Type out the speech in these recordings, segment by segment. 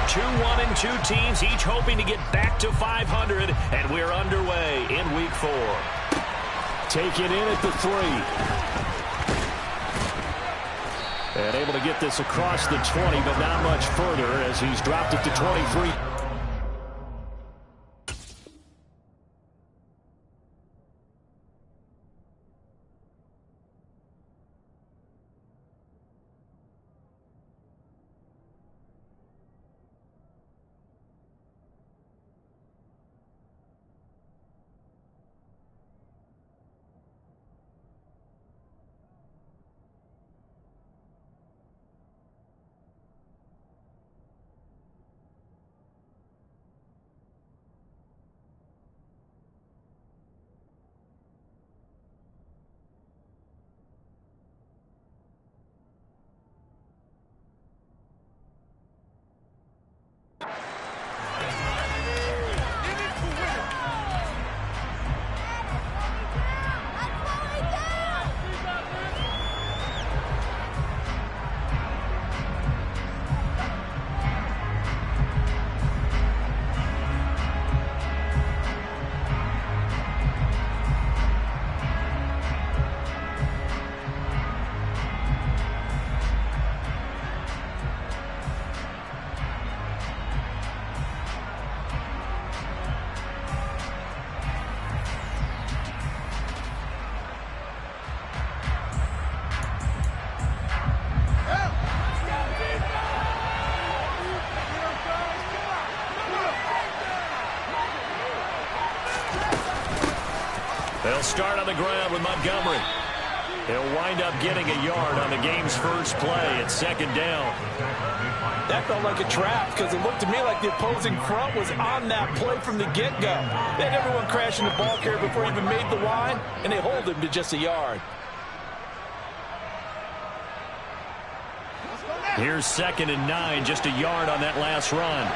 2-1 and 2 teams, each hoping to get back to 500, and we're underway in Week 4. Take it in at the 3. And able to get this across the 20, but not much further as he's dropped it to 23. They'll start on the ground with Montgomery. He'll wind up getting a yard on the game's first play at 2nd down. That felt like a trap because it looked to me like the opposing front was on that play from the get-go. They had everyone crashing the ball carrier before he even made the line, and they hold him to just a yard. Here's 2nd and 9, just a yard on that last run.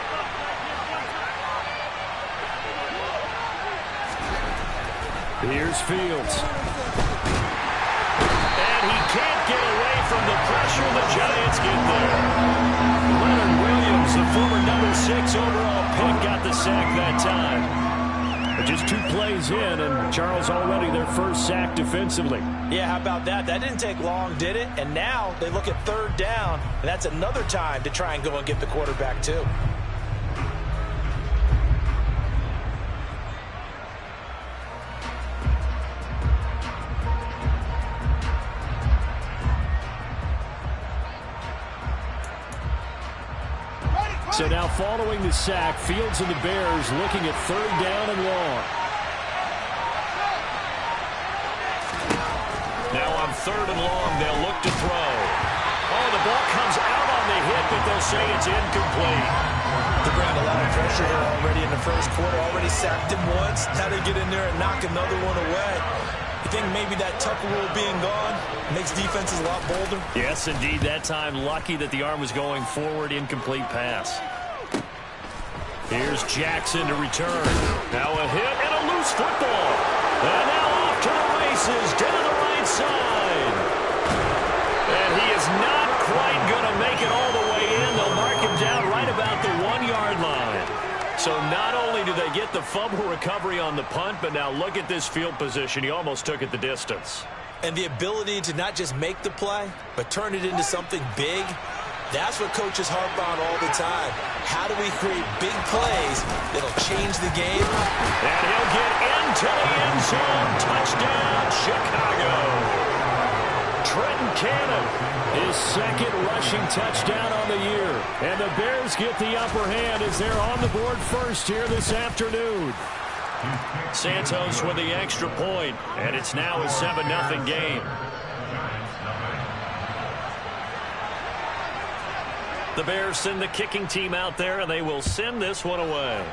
Here's Fields. And he can't get away from the pressure. The Giants get there. Leonard Williams, the former number 6 overall pick, got the sack that time. But just 2 plays in, and Charles already their first sack defensively. Yeah, how about that? That didn't take long, did it? And now they look at 3rd down, and that's another time to try and go and get the quarterback too. So now following the sack, Fields and the Bears looking at 3rd down and long. Now on 3rd and long, they'll look to throw. Oh, the ball comes out on the hit, but they'll say it's incomplete. The ground a lot of pressure here already in the first quarter. Already sacked him once. Now they get in there and knock another one away. You think maybe that Tucker rule being gone makes defenses a lot bolder? Yes, indeed. That time, lucky that the arm was going forward. Incomplete pass. Here's Jackson to return. Now a hit and a loose football. And now off to the races down the right side. And he is not quite going to make it all the way in. They'll mark him down right about the 1-yard line. So not only do they get the fumble recovery on the punt, but now look at this field position. He almost took it the distance. And the ability to not just make the play, but turn it into something big, that's what coaches harp on all the time. How do we create big plays that'll change the game? And he'll get into the end zone. Touchdown, Chicago. Trenton Cannon, his 2nd rushing touchdown on the year. And the Bears get the upper hand as they're on the board first here this afternoon. Santos with the extra point, and it's now a 7-0 game. The Bears send the kicking team out there, and they will send this one away.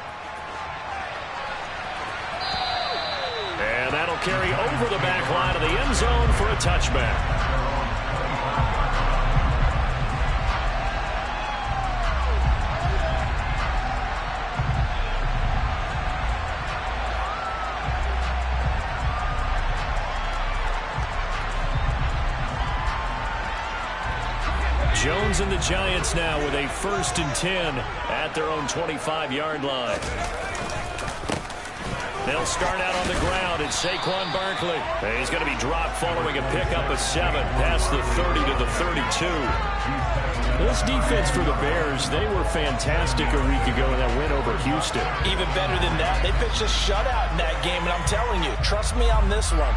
And that'll carry over the back line of the end zone for a touchback. Jones and the Giants now with a 1st and 10 at their own 25-yard line. They'll start out on the ground. It's Saquon Barkley. He's going to be dropped following a pickup of 7 past the 30 to the 32. This defense for the Bears, they were fantastic a week ago in that win over Houston. Even better than that, they pitched a shutout in that game, and I'm telling you, trust me on this one.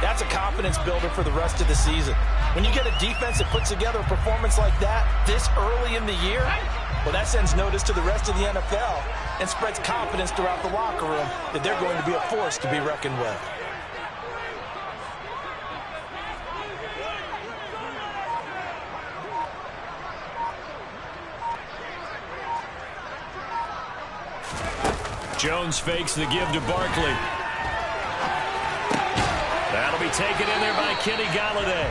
That's a confidence builder for the rest of the season. When you get a defense that puts together a performance like that this early in the year, well, that sends notice to the rest of the NFL and spreads confidence throughout the locker room that they're going to be a force to be reckoned with. Jones fakes the give to Barkley. That'll be taken in there by Kenny Golladay.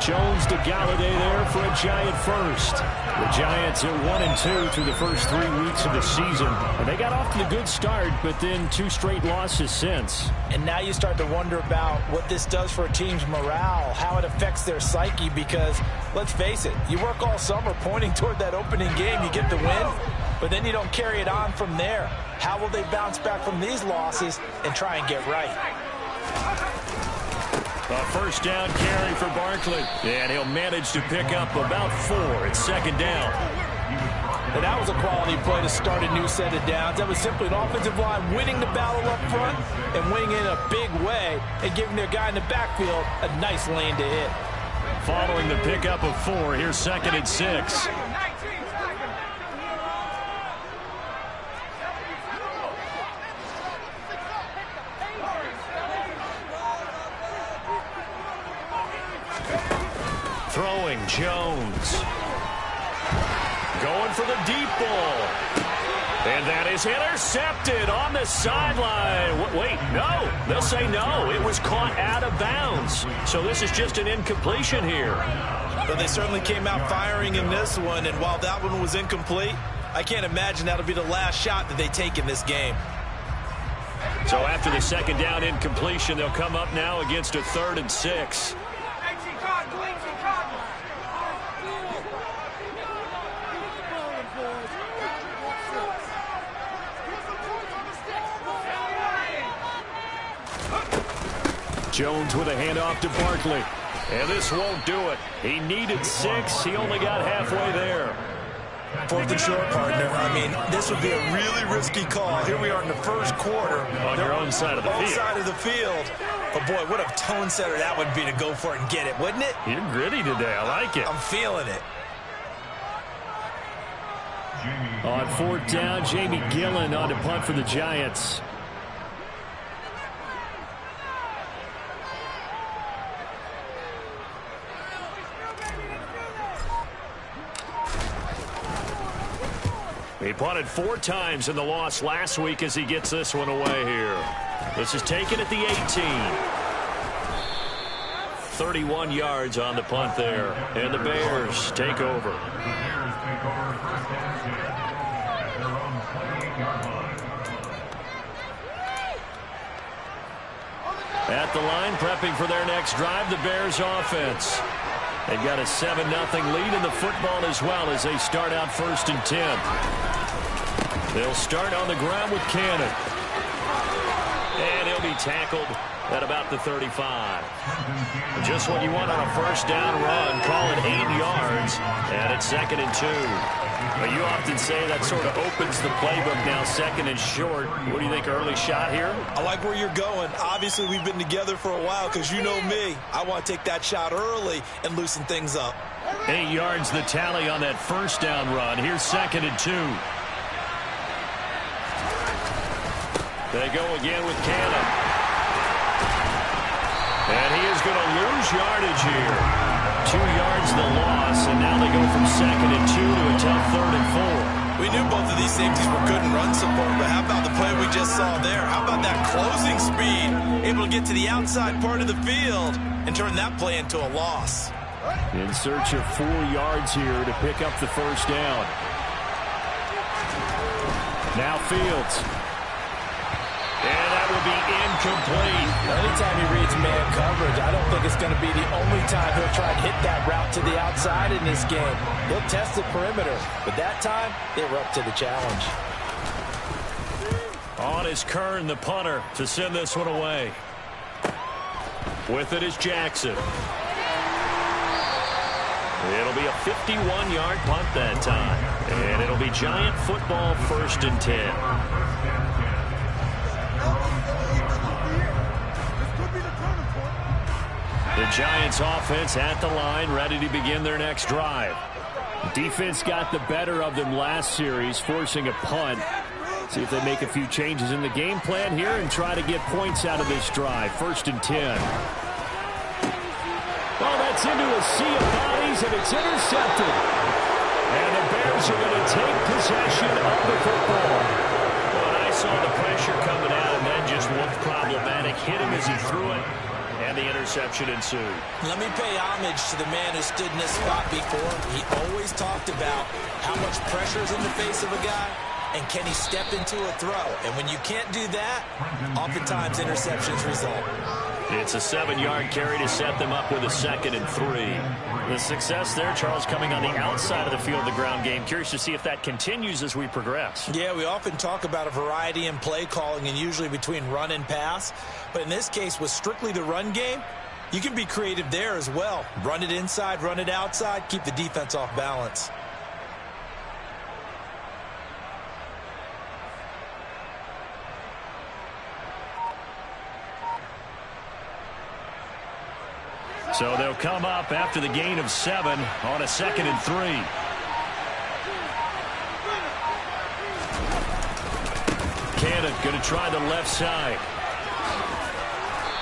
Jones to Golladay there for a Giant first. The Giants are 1-2 through the first 3 weeks of the season. And they got off to a good start, but then 2 straight losses since. And now you start to wonder about what this does for a team's morale, how it affects their psyche, because, let's face it, you work all summer pointing toward that opening game, you get the win, but then you don't carry it on from there. How will they bounce back from these losses and try and get right? A 1st down carry for Barkley. And he'll manage to pick up about 4. It's 2nd down. And that was a quality play to start a new set of downs. That was simply an offensive line winning the battle up front and winning in a big way and giving their guy in the backfield a nice lane to hit. Following the pickup of 4, here's 2nd and 6. Throwing Jones. Going for the deep ball. And that is intercepted on the sideline. Wait, no. They'll say no. It was caught out of bounds. So this is just an incompletion here. But they certainly came out firing in this one, and while that one was incomplete, I can't imagine that'll be the last shot that they take in this game. So after the 2nd down incompletion, they'll come up now against a 3rd and 6. Jones with a handoff to Barkley. And this won't do it. He needed 6. He only got halfway there. 4th and short, partner. I mean, this would be a really risky call. Here we are in the 1st quarter. On your own side of the field. Side of the field. But, boy, what a tone setter that would be to go for it and get it, wouldn't it? You're gritty today. I like it. I'm feeling it. On 4th down, Jamie Gillen on to punt for the Giants. He punted 4 times in the loss last week as he gets this one away here. This is taken at the 18. 31 yards on the punt there. And the Bears take over. At the line, prepping for their next drive, the Bears offense. They've got a 7-0 lead in the football as well as they start out 1st and 10. They'll start on the ground with Cannon. And he'll be tackled at about the 35. Just what you want on a 1st down run. Call it 8 yards. And it's 2nd and 2. But you often say that sort of opens the playbook now, 2nd and short. What do you think, early shot here? I like where you're going. Obviously, we've been together for a while because you know me. I want to take that shot early and loosen things up. 8 yards the tally on that 1st down run. Here's 2nd and 2. They go again with Cannon. And he is going to lose yardage here. 2 yards the loss, and now they go from 2nd and 2 to a tough 3rd and 4. We knew both of these safeties were good in run support, but how about the play we just saw there? How about that closing speed? Able to get to the outside part of the field and turn that play into a loss. In search of 4 yards here to pick up the 1st down. Now Fields. And that will to be incomplete. Anytime he reads man coverage, I don't think it's going to be the only time he'll try and hit that route to the outside in this game. He'll test the perimeter, but that time, they were up to the challenge. On is Kern, the punter, to send this one away. With it is Jackson. It'll be a 51-yard punt that time. And it'll be Giant football, 1st and 10. The Giants offense at the line, ready to begin their next drive. Defense got the better of them last series, forcing a punt. See if they make a few changes in the game plan here and try to get points out of this drive. 1st and 10. Oh, that's into a sea of bodies, and it's intercepted. And the Bears are going to take possession of the football. Well, I saw the pressure coming out, and that just looked problematic. Hit him as he threw it, and the interception ensued. Let me pay homage to the man who stood in this spot before. He always talked about how much pressure is in the face of a guy, and can he step into a throw. And when you can't do that, oftentimes interceptions result. It's a 7-yard carry to set them up with a 2nd and 3. The success there, Charles, coming on the outside of the field of the ground game. Curious to see if that continues as we progress. Yeah, we often talk about a variety in play calling and usually between run and pass. But in this case, with strictly the run game, you can be creative there as well. Run it inside, run it outside, keep the defense off balance. So they'll come up after the gain of 7 on a 2nd and 3. Cannon going to try the left side.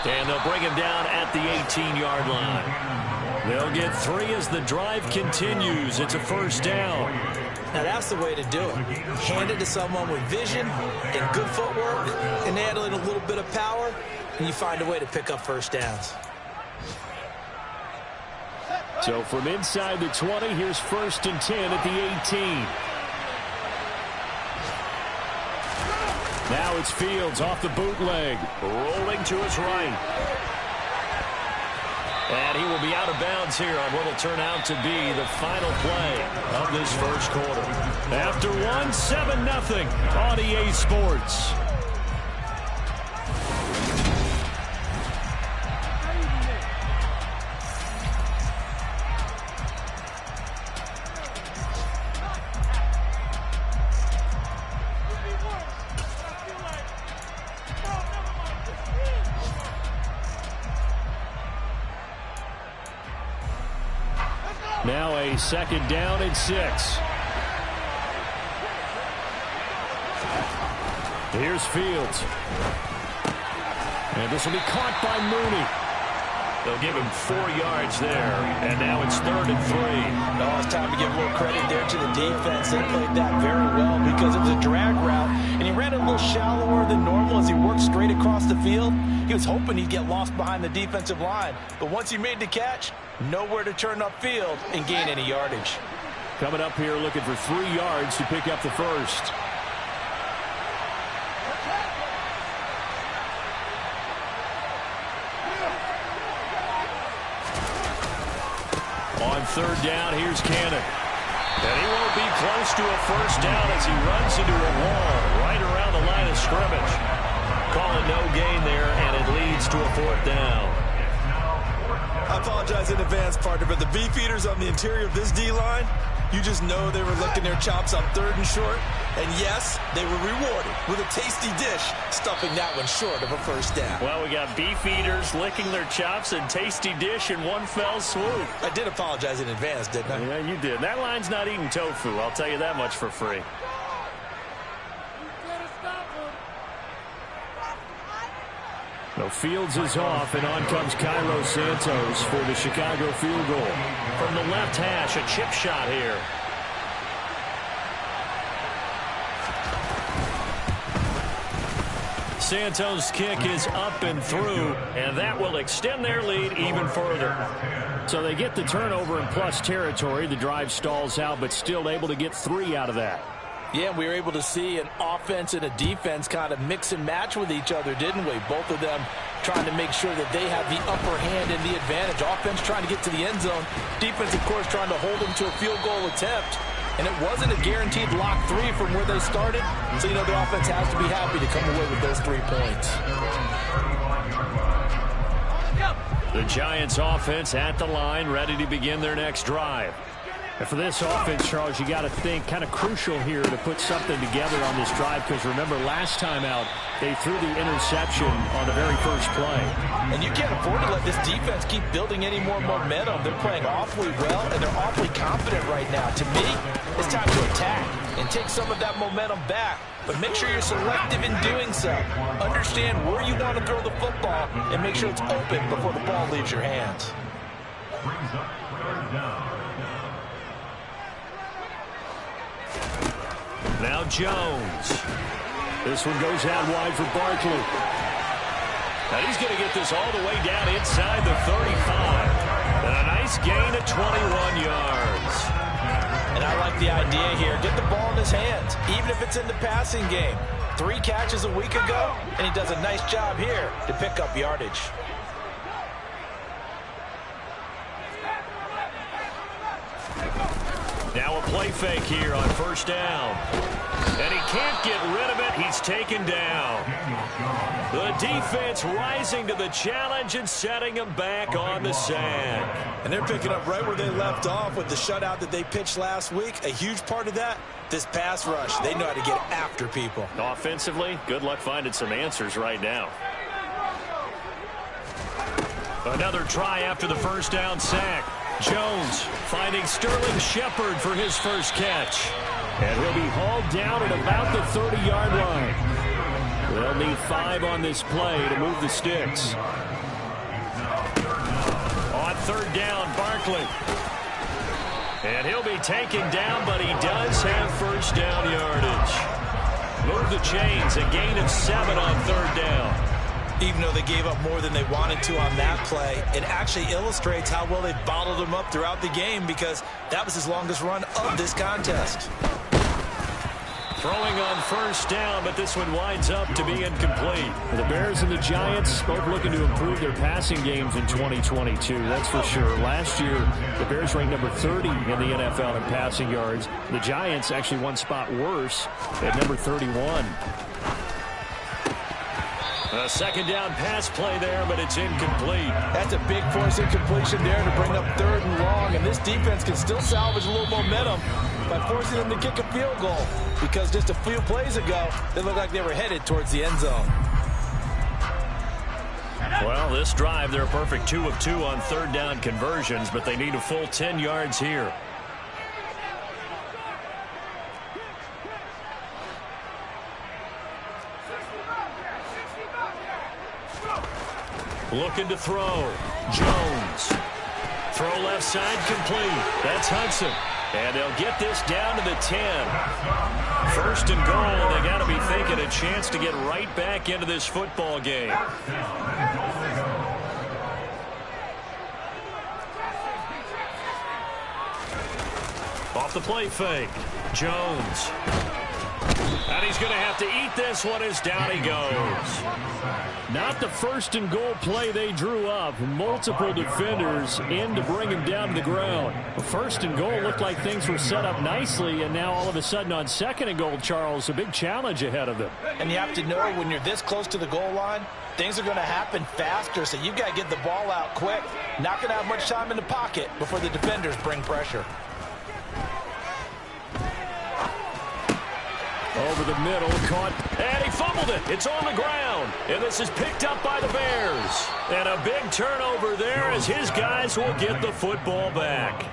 And they'll bring him down at the 18-yard line. They'll get 3 as the drive continues. It's a 1st down. Now that's the way to do it. Hand it to someone with vision and good footwork, and add in a little bit of power, and you find a way to pick up 1st downs. So from inside the 20, here's 1st and 10 at the 18. Now it's Fields off the bootleg. Rolling to his right. And he will be out of bounds here on what will turn out to be the final play of this 1st quarter. After 1, 7-0 on EA Sports. Now a 2nd down and 6. Here's Fields. And this will be caught by Mooney. They'll give him 4 yards there. And now it's 3rd and 3. Oh, it's time to give a little credit there to the defense. They played that very well because it was a drag route. And he ran it a little shallower than normal as he worked straight across the field. He was hoping he'd get lost behind the defensive line. But once he made the catch, nowhere to turn upfield and gain any yardage. Coming up here looking for 3 yards to pick up the 1st. On 3rd down, here's Cannon. And he won't be close to a 1st down as he runs into a wall right around the line of scrimmage. Calling no gain there, and it leads to a 4th down. I apologize in advance, partner, but the beefeaters on the interior of this D-line, you just know they were licking their chops on 3rd and short. And yes, they were rewarded with a tasty dish, stuffing that one short of a 1st down. Well, we got beefeaters licking their chops and tasty dish in one fell swoop. I did apologize in advance, didn't I? Yeah, you did. That line's not eating tofu, I'll tell you that much for free. So Fields is off, and on comes Cairo Santos for the Chicago field goal. From the left hash, a chip shot here. Santos' kick is up and through, and that will extend their lead even further. So they get the turnover in plus territory. The drive stalls out, but still able to get 3 out of that. Yeah, we were able to see an offense and a defense kind of mix and match with each other, didn't we? Both of them trying to make sure that they have the upper hand and the advantage. Offense trying to get to the end zone. Defense, of course, trying to hold them to a field goal attempt. And it wasn't a guaranteed lock 3 from where they started. So, you know, the offense has to be happy to come away with those 3 points. The Giants offense at the line, ready to begin their next drive. And for this offense, Charles, you got to think kind of crucial here to put something together on this drive, because remember last time out they threw the interception on the very first play. And you can't afford to let this defense keep building any more momentum. They're playing awfully well, and they're awfully confident right now. To me, it's time to attack and take some of that momentum back. But make sure you're selective in doing so. Understand where you want to throw the football and make sure it's open before the ball leaves your hands. Now Jones. This one goes out wide for Barkley. And he's going to get this all the way down inside the 35. And a nice gain of 21 yards. And I like the idea here. Get the ball in his hands, even if it's in the passing game. 3 catches a week ago, and he does a nice job here to pick up yardage. Now a play fake here on first down. And he can't get rid of it. He's taken down. The defense rising to the challenge and setting him back on the sack. And they're picking up right where they left off with the shutout that they pitched last week. A huge part of that, this pass rush. They know how to get after people. Offensively, good luck finding some answers right now. Another try after the first down sack. Jones finding Sterling Shepard for his first catch. And he'll be hauled down at about the 30-yard line. They'll need 5 on this play to move the sticks. On third down, Barkley. And he'll be taken down, but he does have first down yardage. Move the chains, a gain of 7 on third down. Even though they gave up more than they wanted to on that play, it actually illustrates how well they bottled him up throughout the game, because that was his longest run of this contest. Throwing on first down, but this one winds up to be incomplete. The Bears and the Giants both looking to improve their passing games in 2022, that's for sure. Last year, the Bears ranked number 30 in the NFL in passing yards. The Giants actually one spot worse at number 31. A second down pass play there, but it's incomplete. That's a big force incompletion there to bring up third and long, and this defense can still salvage a little momentum by forcing them to kick a field goal, because just a few plays ago, they looked like they were headed towards the end zone. Well, this drive, they're a perfect 2 of 2 on third down conversions, but they need a full 10 yards here. Looking to throw. Jones. Throw left side complete. That's Hudson. And they'll get this down to the 10. First and goal. They got to be thinking a chance to get right back into this football game. Off the play fake. Jones. And he's going to have to eat this one as down he goes. Not the first and goal play they drew up. Multiple defenders in to bring him down to the ground. First and goal looked like things were set up nicely, and now all of a sudden on second and goal, Charles, a big challenge ahead of them. And you have to know when you're this close to the goal line, things are going to happen faster, so you've got to get the ball out quick. Not going to have much time in the pocket before the defenders bring pressure. Over the middle, caught. And he fumbled it. It's on the ground. And this is picked up by the Bears. And a big turnover there as his guys will get the football back.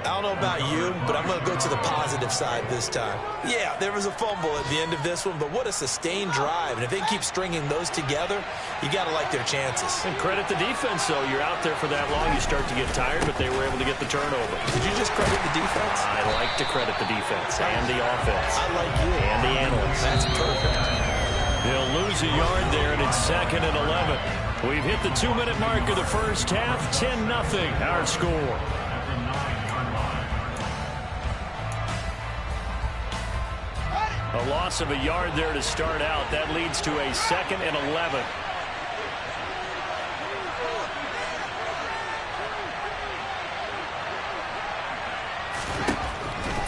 I don't know about you, but I'm going to go to the positive side this time. Yeah, there was a fumble at the end of this one, but what a sustained drive. And if they keep stringing those together, you got to like their chances. And credit the defense, though. You're out there for that long, you start to get tired, but they were able to get the turnover. Did you just credit the defense? I like to credit the defense and the offense. I like you. And the analysts. That's perfect. They'll lose a yard there, and it's 2nd and 11. We've hit the 2-minute mark of the first half. 10-0 our score. A loss of a yard there to start out. That leads to a 2nd and 11.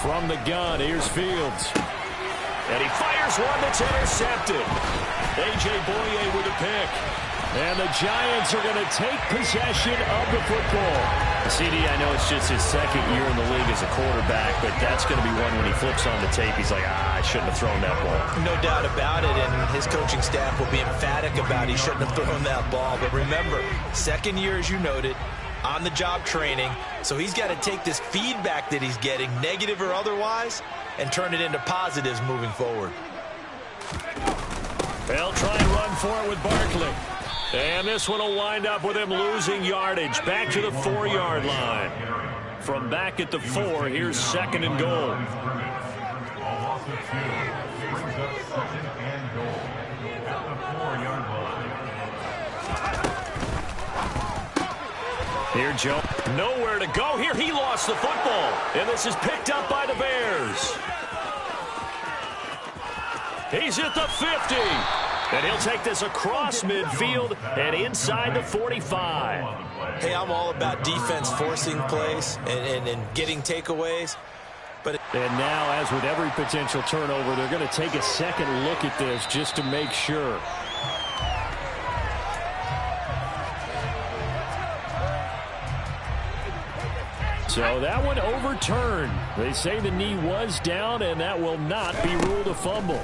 From the gun, here's Fields. And he fires one that's intercepted. A.J. Boye with a pick. And the Giants are going to take possession of the football. CD, I know it's just his 2nd year in the league as a quarterback, but that's going to be one when he flips on the tape. He's like, I shouldn't have thrown that ball. No doubt about it, and his coaching staff will be emphatic about he shouldn't have thrown that ball. But remember, 2nd year, as you noted, on-the-job training, so he's got to take this feedback that he's getting, negative or otherwise, and turn it into positives moving forward. They'll try and run for it with Barkley. And this one will wind up with him losing yardage back to the 4-yard line. From back at the 4, here's 2nd and goal. Here, Joe. Nowhere to go. Here, he lost the football. And this is picked up by the Bears. He's at the 50. And he'll take this across midfield and inside the 45. Hey, I'm all about defense forcing plays and getting takeaways. And now, as with every potential turnover, they're going to take a second look at this just to make sure. So that one overturned. They say the knee was down, and that will not be ruled a fumble.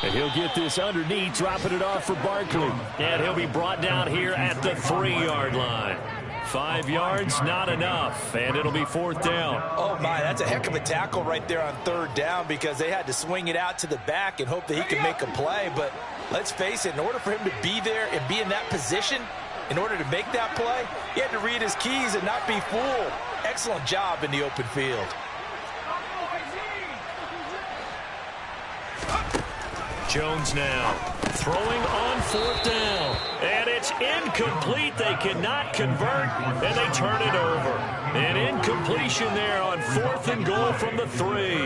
And he'll get this underneath, dropping it off for Barkley. And he'll be brought down here at the 3-yard line. 5 yards, not enough, and it'll be 4th down. Oh, my, that's a heck of a tackle right there on 3rd down because they had to swing it out to the back and hope that he could make a play. But let's face it, in order for him to be there and be in that position, in order to make that play, he had to read his keys and not be fooled. Excellent job in the open field. Jones now throwing on 4th down. And it's incomplete. They cannot convert, and they turn it over. An incompletion there on 4th and goal from the 3.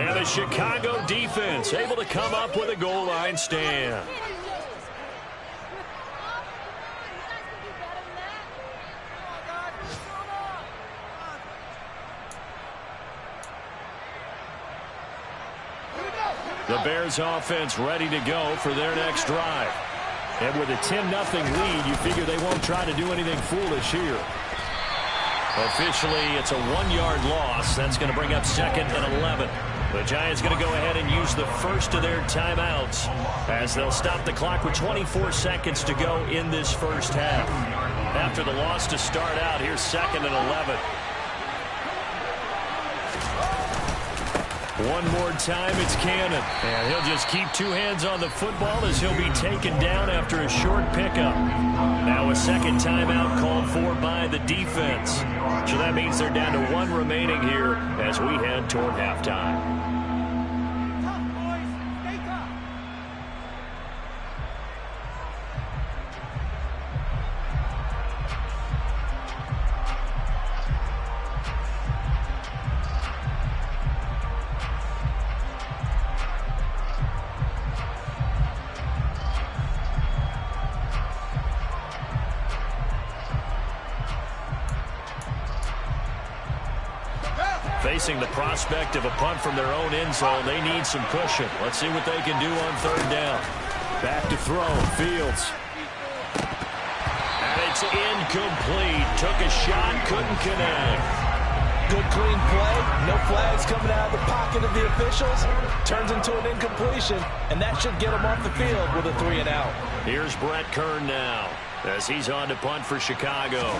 And the Chicago defense able to come up with a goal line stand. The Bears offense ready to go for their next drive. And with a 10-0 lead, you figure they won't try to do anything foolish here. Officially, it's a 1-yard loss. That's going to bring up 2nd and 11. The Giants going to go ahead and use the first of their timeouts as they'll stop the clock with 24 seconds to go in this first half. After the loss to start out, here's 2nd and 11. One more time, it's Cannon. And he'll just keep 2 hands on the football as he'll be taken down after a short pickup. Now a second timeout called for by the defense. So that means they're down to 1 remaining here as we head toward halftime. Facing the prospect of a punt from their own end zone, they need some cushion. Let's see what they can do on 3rd down. Back to throw, Fields. And it's incomplete. Took a shot, couldn't connect. Good clean play. No flags coming out of the pocket of the officials. Turns into an incompletion, and that should get them off the field with a 3 and out. Here's Brett Kern now as he's on to punt for Chicago.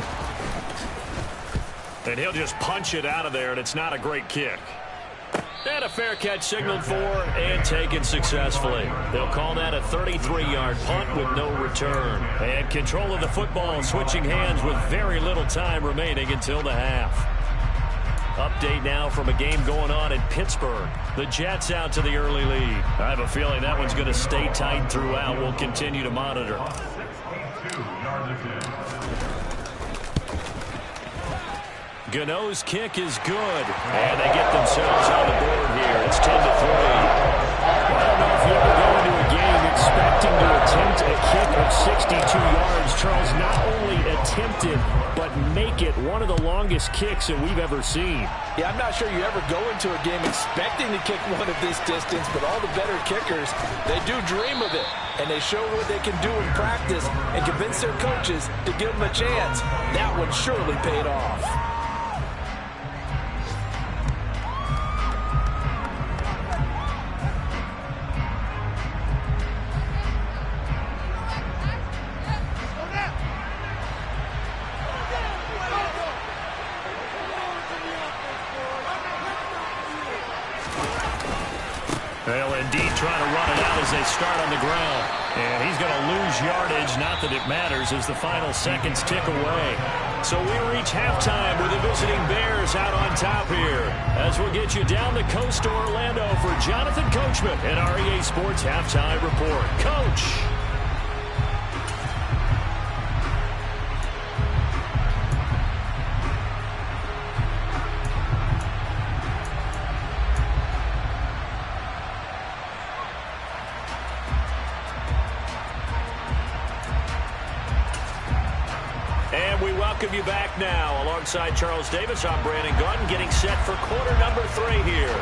And he'll just punch it out of there, and it's not a great kick. And a fair catch signaled for and taken successfully. They'll call that a 33-yard punt with no return. And control of the football switching hands with very little time remaining until the half. Update now from a game going on in Pittsburgh. The Jets out to the early lead. I have a feeling that one's going to stay tight throughout. We'll continue to monitor. Gano's kick is good. And they get themselves on the board here. It's 10-3. I don't know if you ever go into a game expecting to attempt a kick of 62 yards. Charles, not only attempt it, but make it one of the longest kicks that we've ever seen. Yeah, I'm not sure you ever go into a game expecting to kick one of this distance, but all the better kickers, they do dream of it. And they show what they can do in practice and convince their coaches to give them a chance. That one surely paid off. Well, indeed, trying to run it out as they start on the ground. And he's going to lose yardage. Not that it matters as the final seconds tick away. So we reach halftime with the visiting Bears out on top here. As we'll get you down the coast to Orlando for Jonathan Coachman and our EA Sports Halftime Report. Coach. Welcome you back now. Alongside Charles Davis, I'm Brandon Gunn, getting set for quarter number 3 here.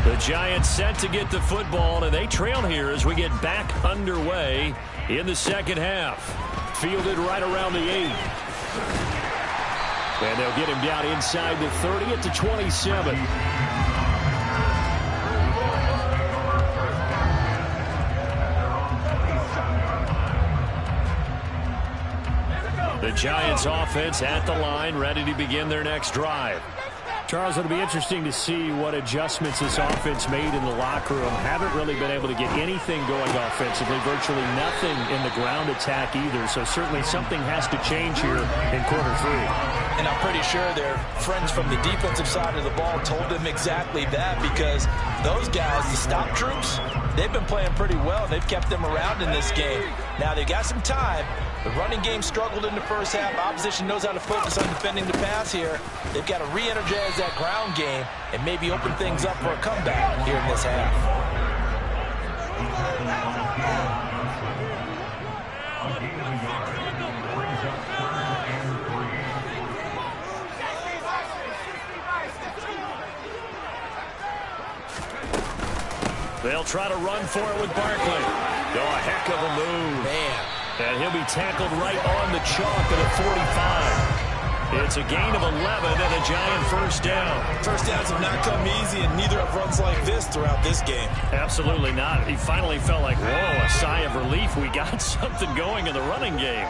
The Giants set to get the football, and they trail here as we get back underway in the second half. Fielded right around the 8. And they'll get him down inside the 30 at the 27. The Giants offense at the line, ready to begin their next drive. Charles, it'll be interesting to see what adjustments this offense made in the locker room. Haven't really been able to get anything going offensively, virtually nothing in the ground attack either. So certainly something has to change here in quarter 3. And I'm pretty sure their friends from the defensive side of the ball told them exactly that, because those guys, the stop troops, they've been playing pretty well, and they've kept them around in this game. Now, they got some time. The running game struggled in the first half. Opposition knows how to focus on defending the pass here. They've got to re-energize that ground game and maybe open things up for a comeback here in this half. They'll try to run for it with Barkley. Oh, a heck of a move. Man. And he'll be tackled right on the chalk at a 45. It's a gain of 11 and a Giant first down. First downs have not come easy, and neither have runs like this throughout this game. Absolutely not. He finally felt like, whoa, a sigh of relief. We got something going in the running game.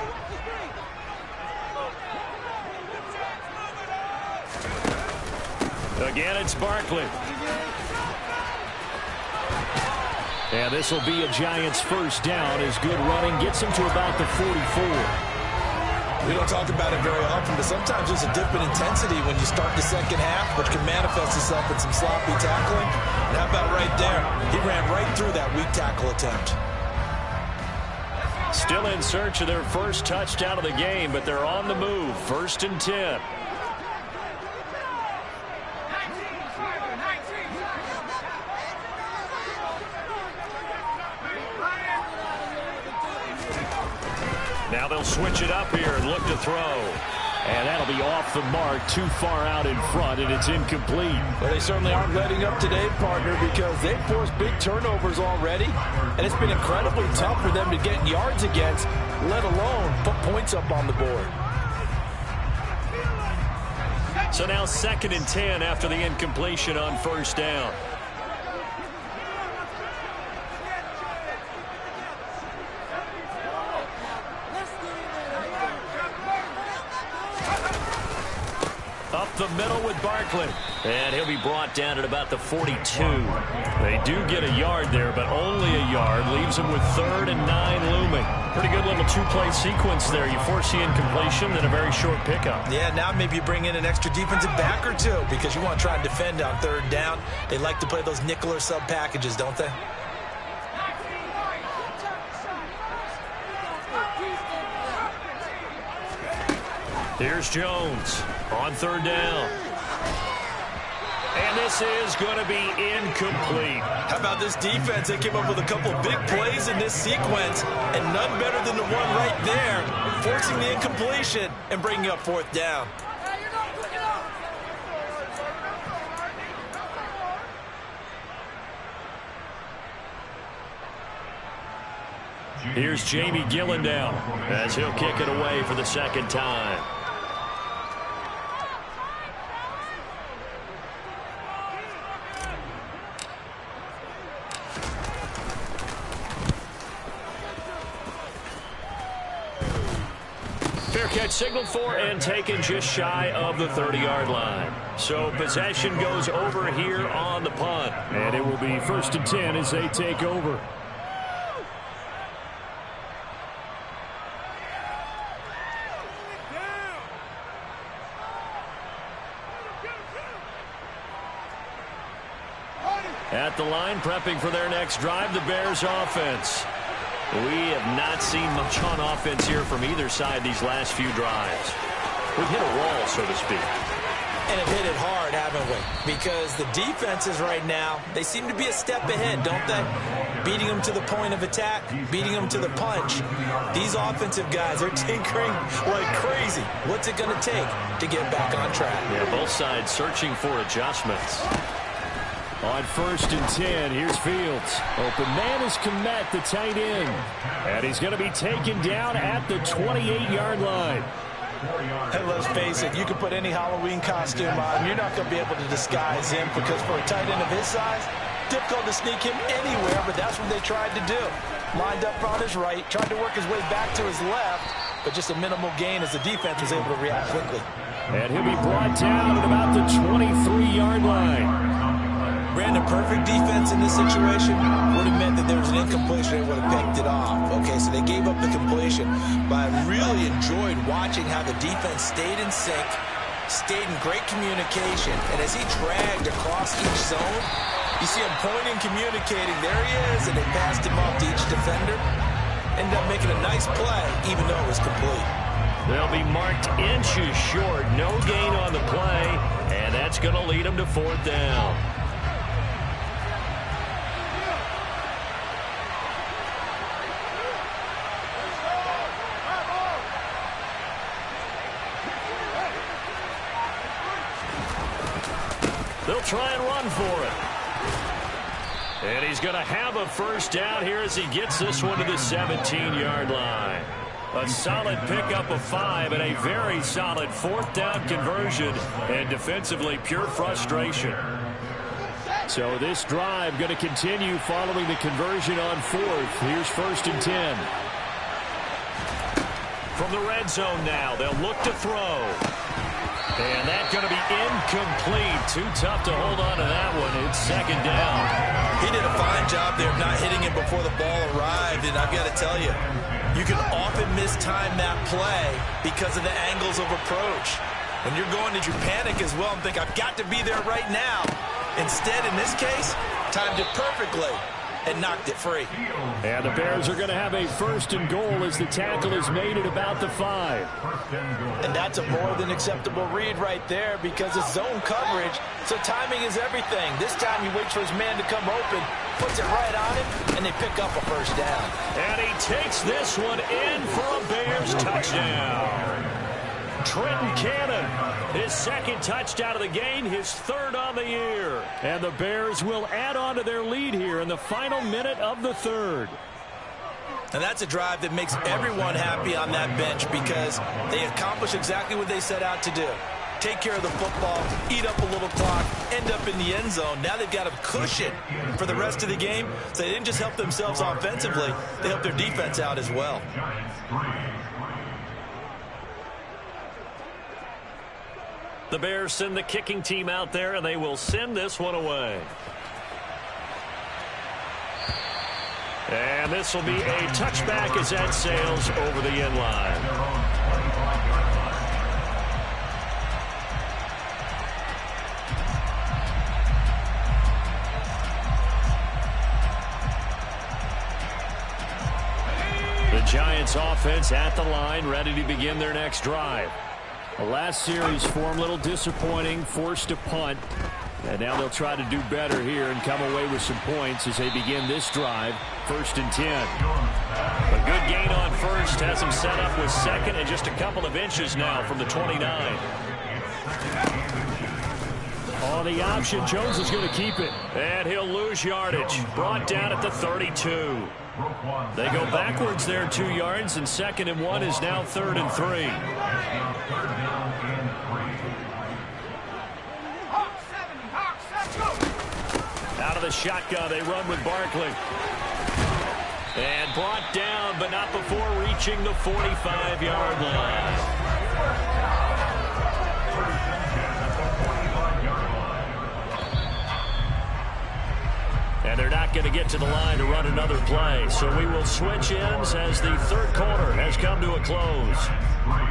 Again, it's Barkley. And this will be a Giants first down as good running gets them to about the 44. We don't talk about it very often, but sometimes there's a dip in intensity when you start the second half, which can manifest itself in some sloppy tackling. And how about right there? He ran right through that weak tackle attempt. Still in search of their first touchdown of the game, but they're on the move. 1st and 10. Now they'll switch it up here and look to throw. And that'll be off the mark, too far out in front, and it's incomplete. Well, they certainly aren't letting up today, partner, because they've forced big turnovers already, and it's been incredibly tough for them to get yards against, let alone put points up on the board. So now 2nd and 10 after the incompletion on first down. Up the middle with Barkley. And he'll be brought down at about the 42. They do get a yard there, but only a yard. Leaves them with 3rd and 9 looming. Pretty good little 2-play sequence there. You force the incompletion, then a very short pickup. Yeah, now maybe you bring in an extra defensive back or two because you want to try and defend on 3rd down. They like to play those nickel or sub packages, don't they? Here's Jones on third down. And this is going to be incomplete. How about this defense? They came up with a couple of big plays in this sequence, and none better than the one right there, forcing the incompletion and bringing up fourth down. Here's Jamie Gillendow as he'll kick it away for the second time. Fair catch signaled for and taken just shy of the 30-yard line. So possession goes over here on the punt. And it will be 1st and 10 as they take over. At the line, prepping for their next drive, the Bears offense. We have not seen much on offense here from either side these last few drives. We've hit a wall, so to speak. And have hit it hard, haven't we? Because the defenses right now, they seem to be a step ahead, don't they? Beating them to the point of attack, beating them to the punch. These offensive guys are tinkering like crazy. What's it going to take to get back on track? Yeah, both sides searching for adjustments. On 1st and 10, here's Fields. Open man is Kmet, the tight end. And he's going to be taken down at the 28-yard line. Hey, let's face it, you can put any Halloween costume on. You're not going to be able to disguise him because for a tight end of his size, difficult to sneak him anywhere, but that's what they tried to do. Lined up on his right, tried to work his way back to his left, but just a minimal gain as the defense was able to react quickly. And he'll be brought down at about the 23-yard line. Brandon, perfect defense in this situation would have meant that there was an incompletion. They would have picked it off. Okay, so they gave up the completion. But I really enjoyed watching how the defense stayed in sync, stayed in great communication. And as he dragged across each zone, you see him pointing, communicating. There he is, and they passed him off to each defender. Ended up making a nice play, even though it was complete. They'll be marked inches short. No gain on the play, and that's going to lead them to fourth down. They'll try and run for it. And he's going to have a first down here as he gets this one to the 17-yard line. A solid pickup of 5 and a very solid fourth down conversion. And defensively, pure frustration. So this drive going to continue following the conversion on 4th. Here's 1st and 10. From the red zone now, they'll look to throw. And that's going to be incomplete. Too tough to hold on to that one. It's second down. He did a fine job there of not hitting it before the ball arrived. And I've got to tell you, you can often mistime that play because of the angles of approach. When you're going, you panic as well and think, I've got to be there right now. Instead, in this case, timed it perfectly and knocked it free. And the Bears are going to have a 1st and goal as the tackle is made at about the 5. And that's a more than acceptable read right there because it's zone coverage, so timing is everything. This time he waits for his man to come open, puts it right on him, and they pick up a first down. And he takes this one in for a Bears touchdown. Trenton Cannon, his second touchdown of the game, his 3rd on the year. And the Bears will add on to their lead here in the final minute of the 3rd. And that's a drive that makes everyone happy on that bench because they accomplish exactly what they set out to do. Take care of the football, eat up a little clock, end up in the end zone. Now they've got a cushion for the rest of the game. So they didn't just help themselves offensively, they helped their defense out as well. The Bears send the kicking team out there, and they will send this one away. And this will be a touchback as that sails over the end line. The Giants offense at the line, ready to begin their next drive. The last series for him, a little disappointing, forced a punt. And now they'll try to do better here and come away with some points as they begin this drive. 1st and 10. A good gain on first has him set up with second and just a couple of inches now from the 29. On the option, Jones is going to keep it. And he'll lose yardage. Brought down at the 32. They go backwards there 2 yards, and 2nd and 1 is now 3rd and 3. Out of the shotgun, they run with Barkley. And brought down, but not before reaching the 45-yard line. And they're not going to get to the line to run another play. So we will switch ends as the 3rd quarter has come to a close.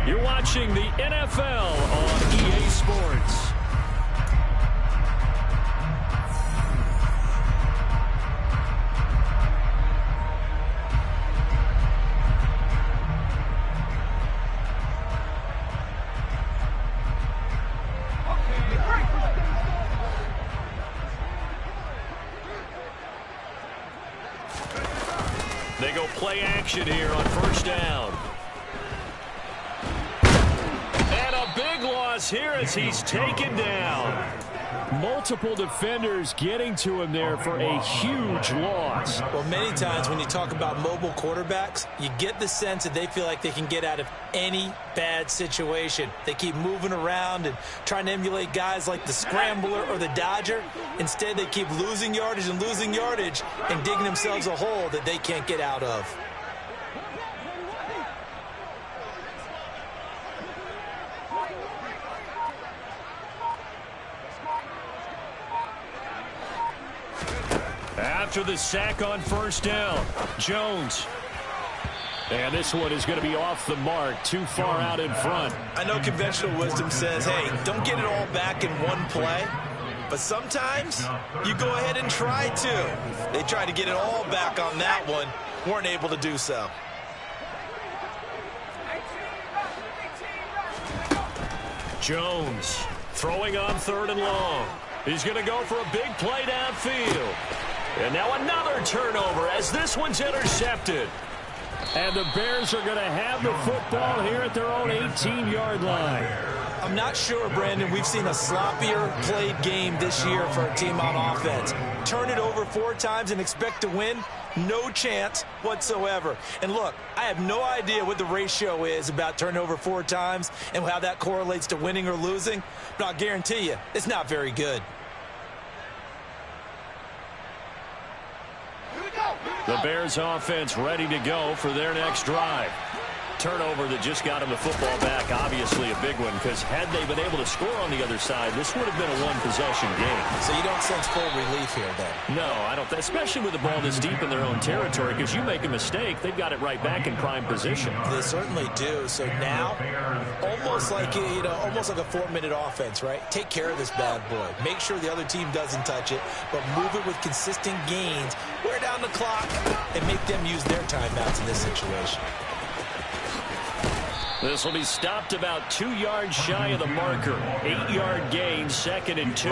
You're watching the NFL on EA Sports. They go play action here on 1st down. And a big loss here as he's taken down. Multiple defenders getting to him there for a huge loss. Well, many times when you talk about mobile quarterbacks, you get the sense that they feel like they can get out of any bad situation. They keep moving around and trying to emulate guys like the Scrambler or the Dodger. Instead, they keep losing yardage and digging themselves a hole that they can't get out of. After the sack on 1st down, Jones. And this one is going to be off the mark, too far out in front. I know conventional wisdom says, hey, don't get it all back in one play. But sometimes you go ahead and try to. They tried to get it all back on that one, weren't able to do so. Jones throwing on 3rd and long. He's going to go for a big play downfield. And now another turnover as this one's intercepted. And the Bears are going to have the football here at their own 18-yard line. I'm not sure, Brandon, we've seen a sloppier played game this year for a team on offense. Turn it over 4 times and expect to win? No chance whatsoever. And look, I have no idea what the ratio is about turnover 4 times and how that correlates to winning or losing, but I'll guarantee you it's not very good. The Bears offense ready to go for their next drive. Turnover that just got him the football back, obviously a big one, because had they been able to score on the other side, this would have been a one-possession game. So you don't sense full relief here, then? No, I don't, especially with the ball this deep in their own territory, because you make a mistake, they've got it right back in prime position. They certainly do. So now, almost like almost like a 4-minute offense, right? Take care of this bad boy. Make sure the other team doesn't touch it, but move it with consistent gains, wear down the clock, and make them use their timeouts in this situation. This will be stopped about 2 yards shy of the marker. 8-yard gain, 2nd and 2.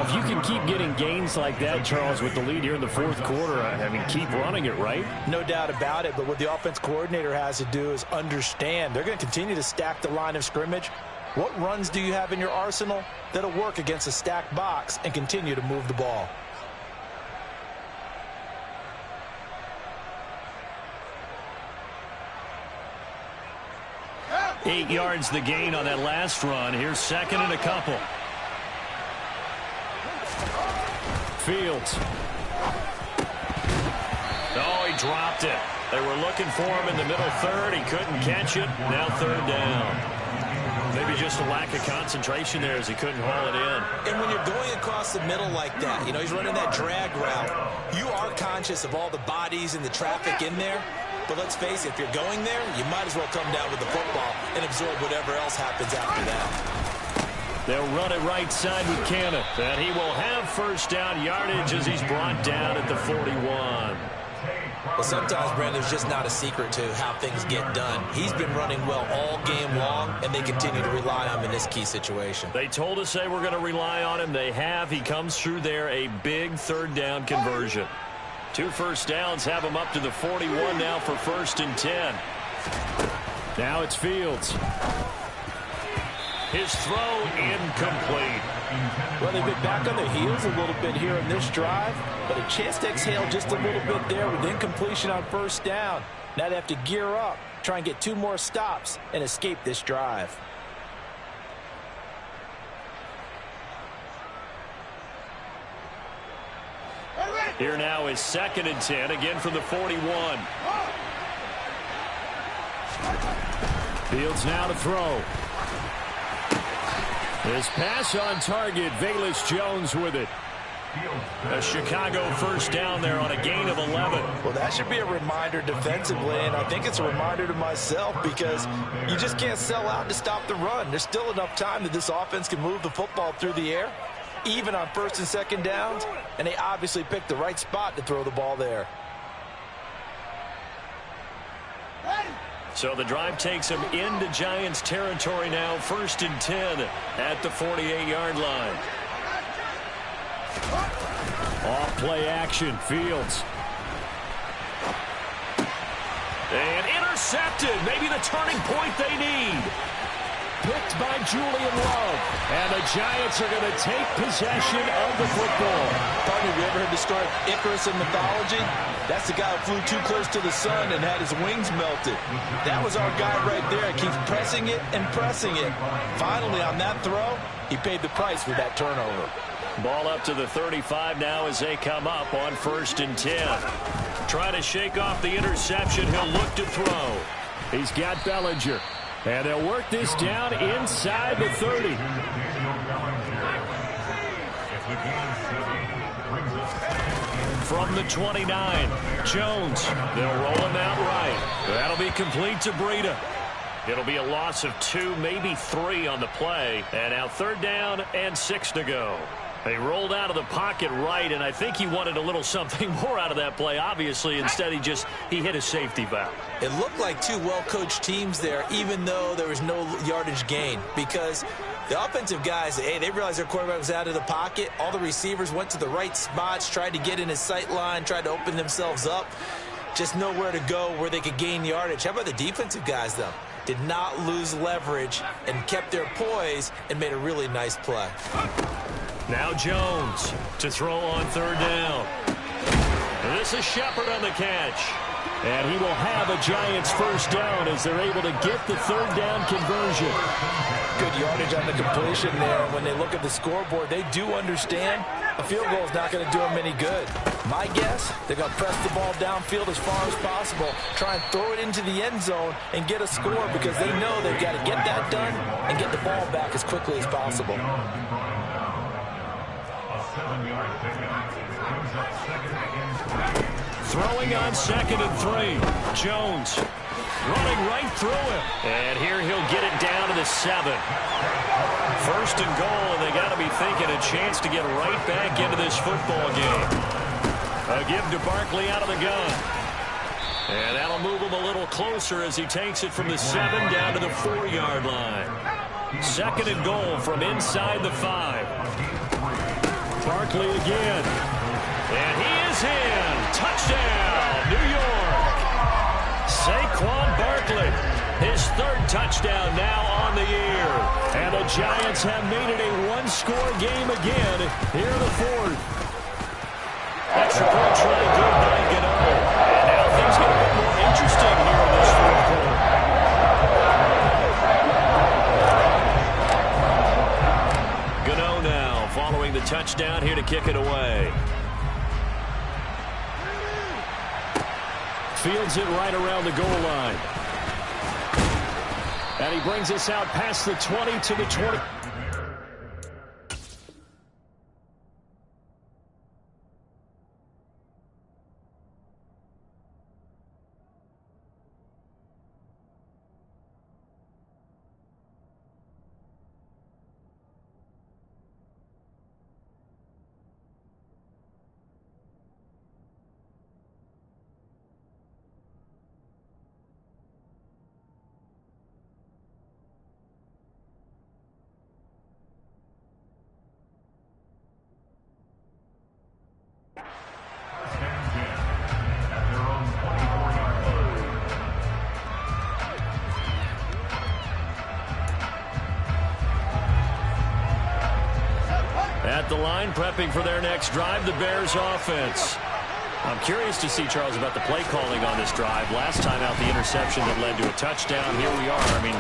If you can keep getting gains like that, Charles, with the lead here in the 4th quarter, I mean, keep running it, right? No doubt about it, but what the offense coordinator has to do is understand. They're going to continue to stack the line of scrimmage. What runs do you have in your arsenal that'll work against a stacked box and continue to move the ball? 8 yards the gain on that last run. Here's 2nd and a couple. Fields. Oh, he dropped it. They were looking for him in the middle 3rd. He couldn't catch it. Now 3rd down. Maybe just a lack of concentration there as he couldn't haul it in. And when you're going across the middle like that, he's running that drag route, you are conscious of all the bodies and the traffic in there. But let's face it, if you're going there, you might as well come down with the football and absorb whatever else happens after that. They'll run it right side with Cannon. And he will have 1st down yardage as he's brought down at the 41. Well, sometimes, Brandon, there's just not a secret to how things get done. He's been running well all game long, and they continue to rely on him in this key situation. They told us they were going to rely on him. They have. He comes through there, a big third down conversion. 2 first downs have him up to the 41 now for 1st and 10. Now it's Fields. His throw incomplete. Well, they've been back on their heels a little bit here in this drive, but a chance to exhale just a little bit there with incompletion on 1st down. Now they have to gear up, try and get 2 more stops, and escape this drive. Here now is 2nd and 10, again from the 41. Fields now to throw. His pass on target. Velus Jones with it. A Chicago 1st down there on a gain of 11. Well, that should be a reminder defensively, and I think it's a reminder to myself because you just can't sell out to stop the run. There's still enough time that this offense can move the football through the air, even on 1st and 2nd downs, and they obviously picked the right spot to throw the ball there. So the drive takes him into Giants territory now, 1st and 10 at the 48-yard line. Off play action, Fields. And intercepted, maybe the turning point they need. Picked by Julian Love. And the Giants are going to take possession of the football. Partner, have you ever heard the story of Icarus in mythology? That's the guy who flew too close to the sun and had his wings melted. That was our guy right there. Keeps pressing it and pressing it. Finally, on that throw, he paid the price with that turnover. Ball up to the 35 now as they come up on 1st and 10. Trying to shake off the interception. He'll look to throw. He's got Bellinger. And they'll work this down inside the 30. From the 29, Jones. They'll roll him out right. That'll be complete to Breida. It'll be a loss of 2, maybe 3 on the play. And now 3rd down and 6 to go. They rolled out of the pocket right, and I think he wanted a little something more out of that play, obviously. Instead, he hit a safety valve. It looked like 2 well-coached teams there, even though there was no yardage gain, because the offensive guys, hey, they realized their quarterback was out of the pocket. All the receivers went to the right spots, tried to get in his sight line, tried to open themselves up. Just nowhere to go where they could gain yardage. How about the defensive guys, though? Did not lose leverage and kept their poise and made a really nice play. Now Jones to throw on 3rd down. This is Shepard on the catch. And he will have a Giants 1st down as they're able to get the 3rd down conversion. Good yardage on the completion there. When they look at the scoreboard, they do understand a field goal is not going to do them any good. My guess, they're going to press the ball downfield as far as possible, try and throw it into the end zone and get a score because they know they've got to get that done and get the ball back as quickly as possible. Throwing on 2nd and 3. Jones running right through him. And here he'll get it down to the 7. 1st and goal, and they got to be thinking a chance to get right back into this football game. A give to Barkley out of the gun. And that'll move him a little closer as he takes it from the 7 down to the 4-yard line. 2nd and goal from inside the 5. Barkley again. And he is in. Touchdown, New York. Saquon Barkley, his 3rd touchdown now on the year. And the Giants have made it a 1-score game again here in the 4th. Extra points really good by Gano. And now things get a bit more interesting here in this 4th quarter. Gano now following the touchdown here to kick it away. Fields it right around the goal line. And he brings us out past the 20 to the 20. at the line, prepping for their next drive, the Bears offense. I'm curious to see, Charles, about the play calling on this drive. Last time out, the interception that led to a touchdown. Here we are. I mean,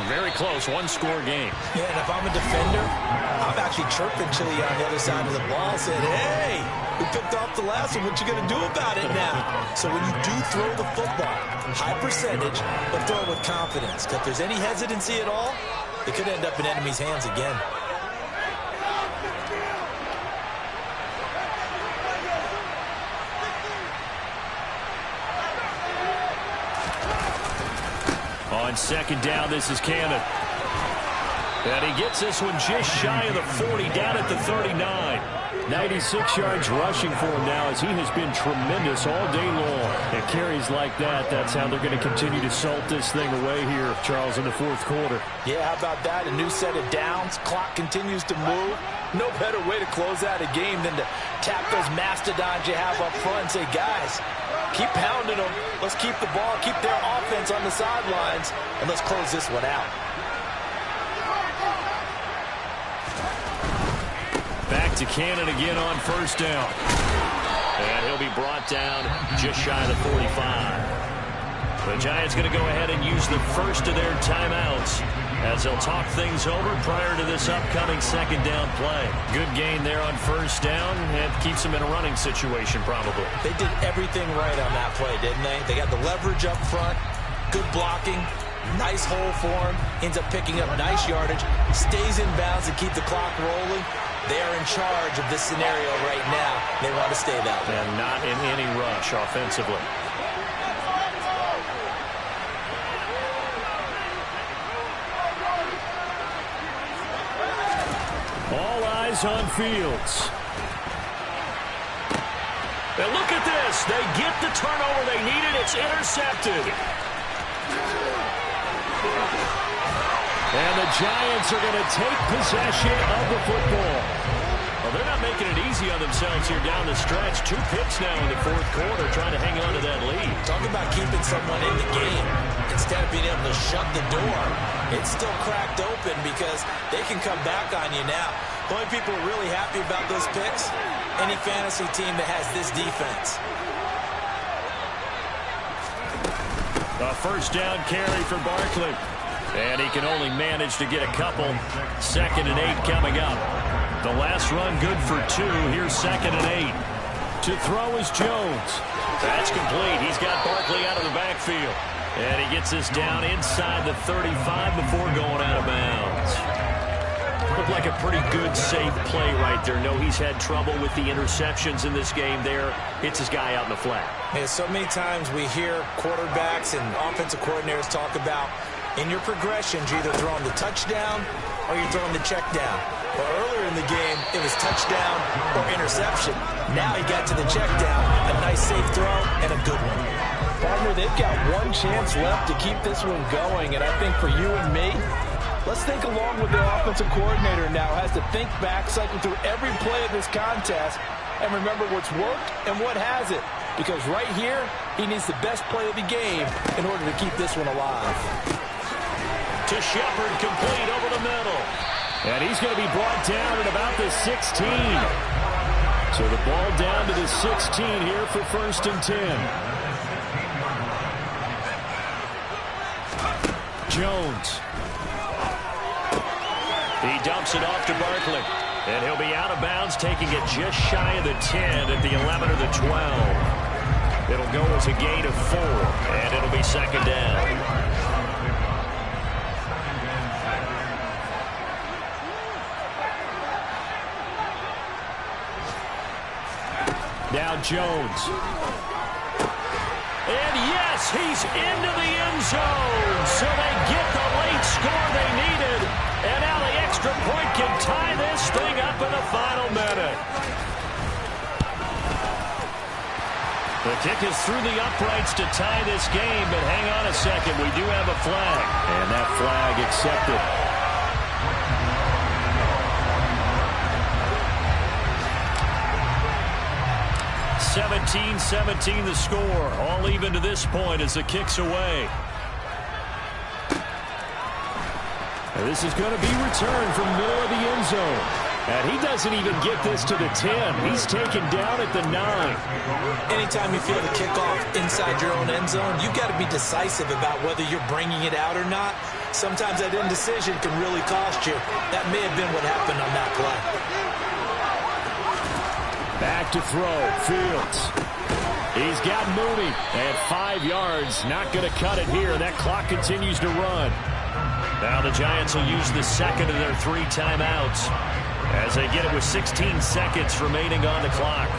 very close, one-score game. Yeah, and if I'm a defender, I'm actually chirping Chili on the other side of the ball, saying, hey, we picked off the last one. What you going to do about it now? So when you do throw the football, high percentage, but throw it with confidence. If there's any hesitancy at all, it could end up in enemy's hands again. On second down, this is Cannon. And he gets this one just shy of the 40, down at the 39. 96 yards rushing for him now, as he has been tremendous all day long. And carries like that, that's how they're going to continue to salt this thing away here, Charles, in the fourth quarter. Yeah, how about that? A new set of downs. Clock continues to move. No better way to close out a game than to tap those mastodons you have up front and say, guys, keep pounding them. Let's keep the ball, keep their offense on the sidelines, and let's close this one out. Back to Cannon again on first down. And he'll be brought down just shy of the 45. The Giants going to go ahead and use the first of their timeouts as they'll talk things over prior to this upcoming second down play. Good gain there on first down, and keeps them in a running situation probably. They did everything right on that play, didn't they? They got the leverage up front, good blocking, nice hole for him, ends up picking up nice yardage, stays in bounds to keep the clock rolling. They are in charge of this scenario right now. They want to stay that way. And not in any rush offensively. All eyes on Fields. And look at this. They get the turnover they needed. It's intercepted. And the Giants are going to take possession of the football. Well, they're not making it easy on themselves here down the stretch. 2 picks now in the fourth quarter, trying to hang on to that lead. Talk about keeping someone in the game. Instead of being able to shut the door, it's still cracked open because they can come back on you now. The only people really happy about those picks, any fantasy team that has this defense. A first down carry for Barkley. And he can only manage to get a couple. 2nd and 8 coming up. The last run good for 2. Here's 2nd and 8. To throw is Jones. That's complete. He's got Barkley out of the backfield. And he gets this down inside the 35 before going out of bounds. Looked like a pretty good, safe play right there. No, he's had trouble with the interceptions in this game there. Hits his guy out in the flat. Yeah, so many times we hear quarterbacks and offensive coordinators talk about in your progressions, you're either throwing the touchdown or you're throwing the check down. Well, earlier in the game, it was touchdown or interception. Now he got to the check down, a nice safe throw, and a good one. Partner, they've got one chance left to keep this one going, and I think for you and me, let's think along with the offensive coordinator now. Has to think back, cycle through every play of this contest, and remember what's worked and what hasn't. Because right here, he needs the best play of the game in order to keep this one alive. To Shepard, complete over the middle. And he's going to be brought down at about the 16. So the ball down to the 16 here for 1st and 10. Jones. He dumps it off to Barkley. And he'll be out of bounds, taking it just shy of the 10 at the 11 or the 12. It'll go as a gain of 4, and it'll be 2nd down. Now Jones. And yes, he's into the end zone. So they get the late score they needed. And now the extra point can tie this thing up in the final minute. The kick is through the uprights to tie this game, but hang on a second. We do have a flag. And that flag accepted. 17-17 the score. All even to this point as the kick's away. And this is going to be returned from the middle of the end zone. And he doesn't even get this to the 10. He's taken down at the 9. Anytime you feel the kickoff inside your own end zone, you've got to be decisive about whether you're bringing it out or not. Sometimes that indecision can really cost you. That may have been what happened on that play. Back to throw. Fields. He's got Mooney at 5 yards. Not going to cut it here. That clock continues to run. Now the Giants will use the second of their 3 timeouts as they get it with 16 seconds remaining on the clock.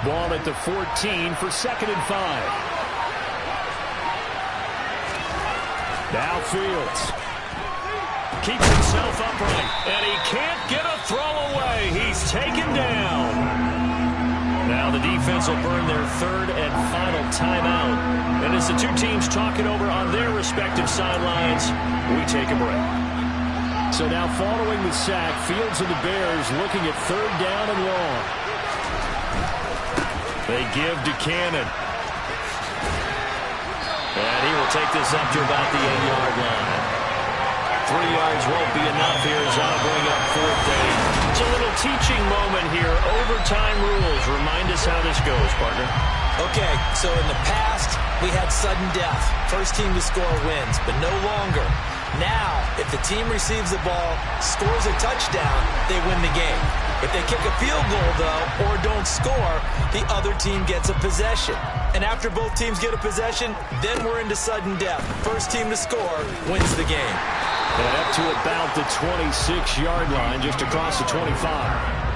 Ball at the 14 for 2nd and 5. Now Fields. Keeps himself upright, and he can't get a throw away. He's taken down. Now the defense will burn their 3rd and final timeout. And as the two teams talk it over on their respective sidelines, we take a break. So now following the sack, Fields and the Bears looking at 3rd down and long. They give to Cannon. And he will take this up to about the 8-yard line. 3 yards won't be enough here as I'll bring up 4th down. It's a little teaching moment here. Overtime rules. Remind us how this goes, partner. Okay, so in the past, we had sudden death. First team to score wins, but no longer. Now, if the team receives the ball, scores a touchdown, they win the game. If they kick a field goal, though, or don't score, the other team gets a possession. And after both teams get a possession, then we're into sudden death. First team to score wins the game. And up to about the 26-yard line, just across the 25.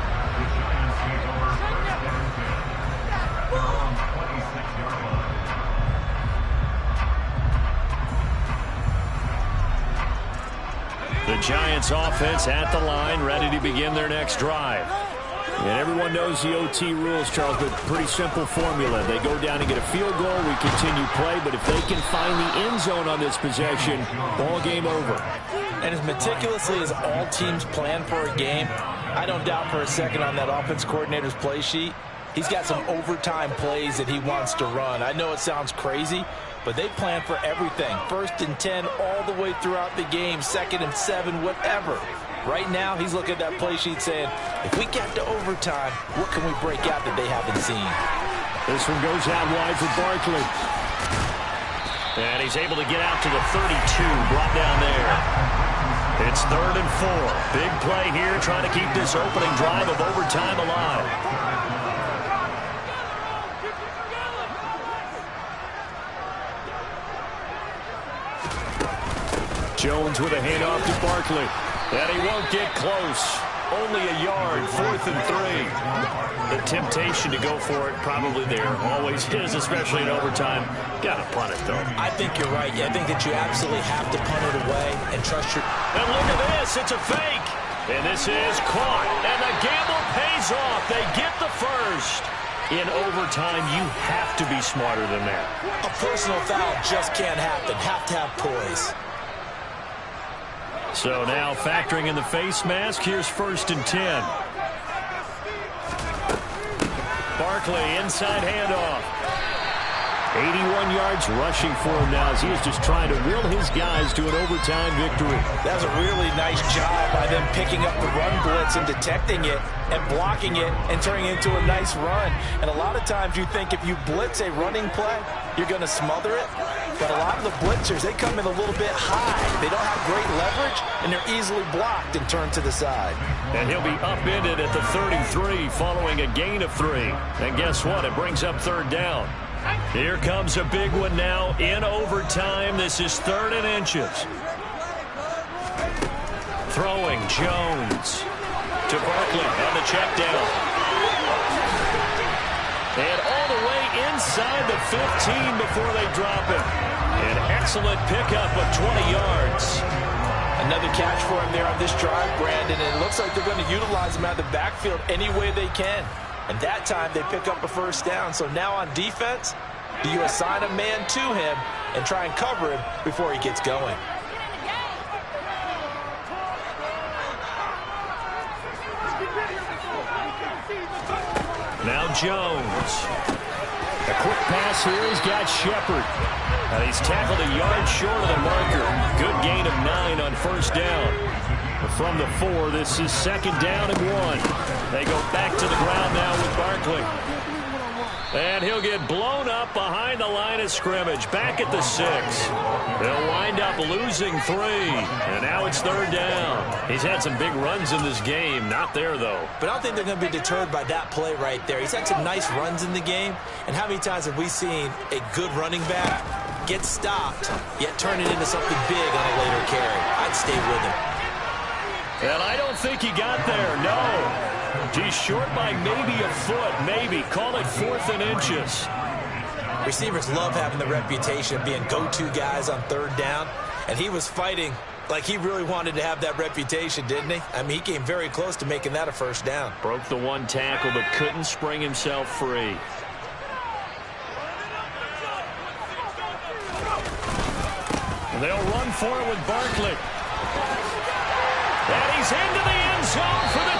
The Giants offense at the line, ready to begin their next drive. And everyone knows the OT rules, Charles, but pretty simple formula. They go down and get a field goal, we continue play, but if they can find the end zone on this possession, ball game over. And as meticulously as all teams plan for a game, I don't doubt for a second on that offense coordinator's play sheet, he's got some overtime plays that he wants to run. I know it sounds crazy, but they plan for everything. 1st and 10 all the way throughout the game, 2nd and 7, whatever. Right now, he's looking at that play sheet saying, if we get to overtime, what can we break out that they haven't seen? This one goes out wide for Barkley. And he's able to get out to the 32, brought down there. It's 3rd and 4. Big play here, trying to keep this opening drive of overtime alive. Jones with a handoff to Barkley. And he won't get close. Only a yard, 4th and 3. The temptation to go for it probably there. Always is, especially in overtime. Got to punt it, though. I think you're right. I think that you absolutely have to punt it away and trust your... And look at this. It's a fake. And this is caught. And the gamble pays off. They get the first. In overtime, you have to be smarter than that. A personal foul just can't happen. Have to have poise. So now factoring in the face mask, here's 1st and 10. Barkley, inside handoff. 81 yards rushing for him now as he is just trying to will his guys to an overtime victory. That was a really nice job by them picking up the run blitz and detecting it and blocking it and turning it into a nice run. And a lot of times you think if you blitz a running play, you're going to smother it. But a lot of the blitzers, they come in a little bit high. They don't have great leverage, and they're easily blocked and turned to the side. And he'll be upended at the 33 following a gain of 3. And guess what? It brings up 3rd down. Here comes a big one now in overtime. This is 3rd and inches. Throwing Jones to Barkley on the check down. And all the way inside the 15 before they drop it. An excellent pickup of 20 yards. Another catch for him there on this drive, Brandon. And it looks like they're going to utilize him out of the backfield any way they can. And that time they pick up a first down. So now on defense, do you assign a man to him and try and cover him before he gets going? Now Jones. A quick pass here. He's got Shepard. And he's tackled a yard short of the marker. Good gain of 9 on first down. From the 4, this is second down and 1. They go back to the ground now with Barkley. And he'll get blown up behind the line of scrimmage. Back at the 6. They'll wind up losing 3. And now it's third down. He's had some big runs in this game. Not there, though. But I don't think they're going to be deterred by that play right there. He's had some nice runs in the game. And how many times have we seen a good running back get stopped, yet turn it into something big on a later carry? I'd stay with him. And I don't think he got there, no. He's short by maybe a foot, maybe. Call it 4th and inches. Receivers love having the reputation of being go-to guys on third down. And he was fighting like he really wanted to have that reputation, didn't he? I mean, he came very close to making that a first down. Broke the 1 tackle, but couldn't spring himself free. They'll run for it with Barkley. And he's into the end zone for the